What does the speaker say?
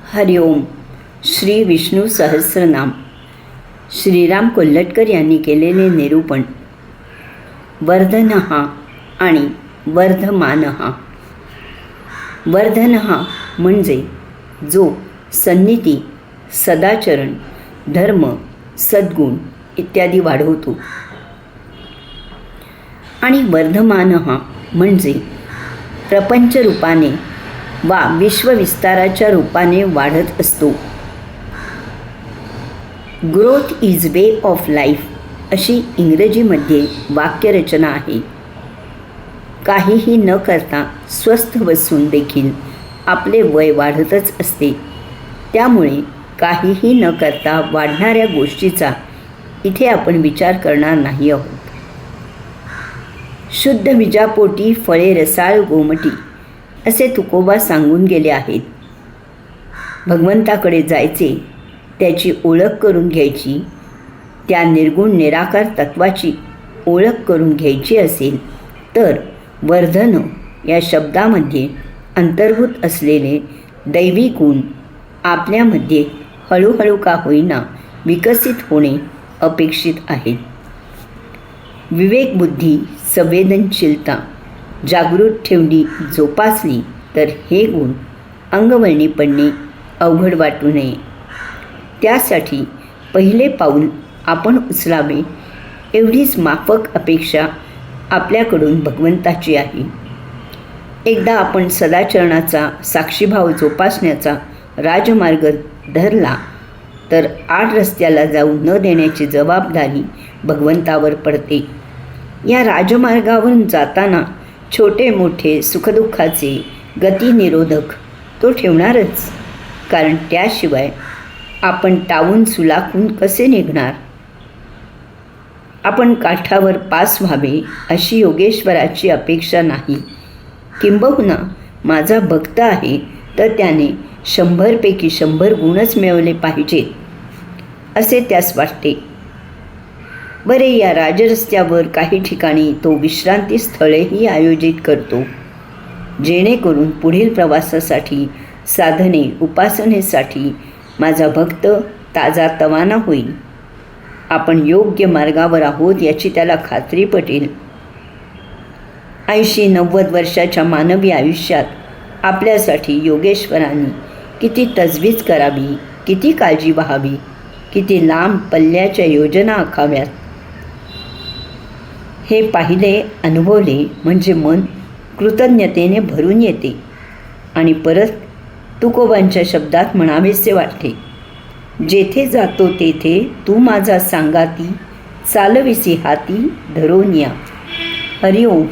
हरिओम. श्री विष्णू सहस्रनाम. श्रीराम कोल्हटकर यांनी केलेले निरूपण. वर्धनः आणि वर्धमानः. वर्धनः म्हणजे जो सन्नीती, सदाचरण, धर्म, सद्गुण इत्यादी वाढवतो. आणि वर्धमानः म्हणजे प्रपंच रूपाने वा विश्वविस्ताराच्या रूपाने वाढत असतो. Growth is way of life अशी इंग्रजीमध्ये वाक्यरचना आहे. काहीही न करता स्वस्थ बसून देखील आपले वय वाढतच असते. त्यामुळे काहीही न करता वाढणाऱ्या गोष्टीचा इथे आपण विचार करणार नाही आहोत. शुद्ध बीजापोटी फळे रसाळ गोमटी असे तुकोबा सांगून गेले आहेत. भगवंताकडे जायचे, त्याची ओळख करून घ्यायची, त्या निर्गुण निराकार तत्वाची ओळख करून घ्यायची असेल तर वर्धन या शब्दामध्ये अंतर्भूत असलेले दैवी गुण आपल्यामध्ये हळूहळू का होईना विकसित होणे अपेक्षित आहे. विवेकबुद्धी, संवेदनशीलता जागृत ठेवली, जोपासली तर हे गुण अंगवळणी पडणे अवघड वाटू नये. त्यासाठी पहिले पाऊल आपण उचलावे एवढीच माफक अपेक्षा आपल्याकडून भगवंताची आहे. एकदा आपण सदाचरणाचा साक्षीभाव जोपासण्याचा राजमार्ग धरला तर आड रस्त्याला जाऊ न देण्याची जबाबदारी भगवंतावर पडते. या राजमार्गावरून जाताना छोटे मोठे सुखदुःखाचे गतिनिरोधक तो ठेवणारच, कारण त्याशिवाय आपण टावून सुलाखून कसे निघणार. आपण काठावर पास व्हावे अशी योगेश्वराची अपेक्षा नाही. किंबहुना माझा भक्त आहे तर त्याने 100पैकी 100 गुणच मिळवले पाहिजेत असे त्यास वाटते. बरे, या राजरस्त्यावर काही ठिकाणी तो विश्रांती स्थळेही आयोजित करतो, जेणेकरून पुढील प्रवासासाठी, साधने, उपासनेसाठी माझा भक्त ताजा तवाना होईल. आपण योग्य मार्गावर आहोत याची त्याला खात्री पटेल. 80-90 वर्षाच्या मानवी आयुष्यात आपल्यासाठी योगेश्वरांनी किती तजवीज करावी, किती काळजी व्हावी, किती लांब पल्ल्याच्या योजना आखाव्यात हे पाहिले, अनुभवले म्हणजे मन कृतज्ञतेने भरून येते आणि परत तुकोबांच्या शब्दात म्हणावेसे वाटते, जेथे जातो तेथे तू माझा सांगाती, चालविसी हाती धरून या. हरिओम.